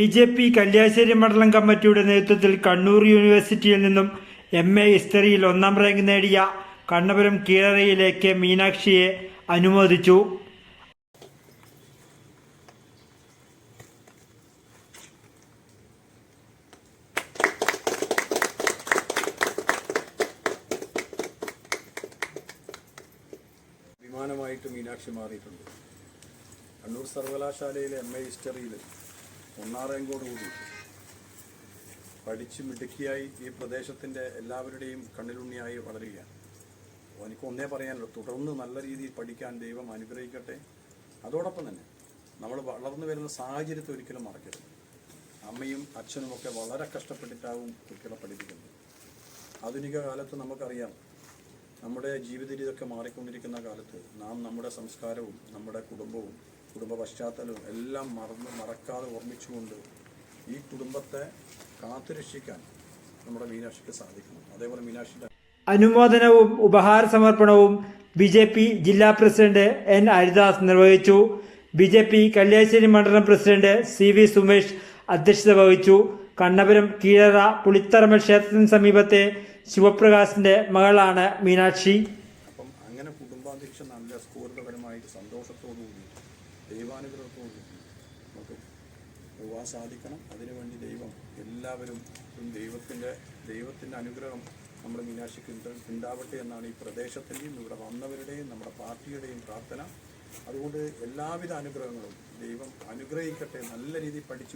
BJP. Kalliasseri മണ്ഡലം കമ്മിറ്റിയുടെ നേതൃത്വത്തിൽ കണ്ണൂർ യൂണിവേഴ്സിറ്റിയിൽ നിന്നും എം.എ. ഹിസ്റ്ററിയിൽ 1ാം റാങ്ക് നേടിയ കണ്ണപുരം കീഴറയിലെ കെ. മീനാക്ഷിയെ അനുമോദിച്ചു. അഭിമാനമായിട്ട് മീനാക്ഷി മാറിയിട്ടുണ്ട്. കണ്ണൂർ സർവകലാശാലയിലെ എം.എ. ഹിസ്റ്ററിയിൽ 1ാം റാങ്കോടുകൂടി പഠിച്ച് മിടുക്കിയായി ഈ പ്രദേശത്തിൻ്റെ എല്ലാവരുടെയും കണ്ണിലുണ്ണിയായി വളരുകയാണ്. എനിക്ക് ഒന്നേ പറയാനുള്ളൂ, തുടർന്ന് നല്ല രീതിയിൽ പഠിക്കാൻ ദൈവം അനുഗ്രഹിക്കട്ടെ. അതോടൊപ്പം തന്നെ നമ്മൾ വളർന്നു വരുന്ന സാഹചര്യത്തെ ഒരിക്കലും മറക്കരുത്. അമ്മയും അച്ഛനുമൊക്കെ വളരെ കഷ്ടപ്പെട്ടിട്ടാവും കുട്ടികളെ പഠിപ്പിക്കുന്നത്. ആധുനിക കാലത്ത് നമുക്കറിയാം, നമ്മുടെ ജീവിത രീതിയൊക്കെ മാറിക്കൊണ്ടിരിക്കുന്ന കാലത്ത് നാം നമ്മുടെ സംസ്കാരവും നമ്മുടെ കുടുംബവും കുടുംബ പശ്ചാത്തലവും എല്ലാം മറക്കാതെ ഓർമ്മിച്ചുകൊണ്ട് ഈ കുടുംബത്തെ കാത്തുരക്ഷിക്കാൻ നമ്മുടെ മീനാക്ഷിക്ക് സാധിക്കണം. അതേപോലെ മീനാക്ഷിയുടെ അനുമോദനവും ഉപഹാര സമർപ്പണവും ബി.ജെ.പി. ജില്ലാ പ്രസിഡന്റ് എൻ. ഹരിദാസ് നിർവഹിച്ചു. ബി.ജെ.പി. കല്യാശ്ശേരി മണ്ഡലം പ്രസിഡന്റ് സി.വി. സുമേഷ് അധ്യക്ഷത വഹിച്ചു. കണ്ണപുരം കീഴറ പുളിത്തറമൽ ക്ഷേത്രത്തിന് സമീപത്തെ ശിവപ്രകാശിന്റെ മകളാണ് മീനാക്ഷി. അപ്പം അങ്ങനെ കുടുംബാധ്യക്ഷൻ നല്ല സ്ഫൂർത്തപരമായിട്ട് സന്തോഷത്തോടുകൂടി ദൈവാനുഗ്രഹത്തോടുകൂടി നമുക്ക് പോകാൻ സാധിക്കണം. അതിനുവേണ്ടി ദൈവം എല്ലാവരും ദൈവത്തിൻ്റെ അനുഗ്രഹം നമ്മുടെ മീനാക്ഷിക്ക് ഉണ്ടാവട്ടെ എന്നാണ് ഈ പ്രദേശത്തിൻ്റെയും ഇവിടെ വന്നവരുടെയും നമ്മുടെ പാർട്ടിയുടെയും പ്രാർത്ഥന. അതുകൊണ്ട് എല്ലാവിധ അനുഗ്രഹങ്ങളും ദൈവം അനുഗ്രഹിക്കട്ടെ. നല്ല രീതിയിൽ പഠിച്ചു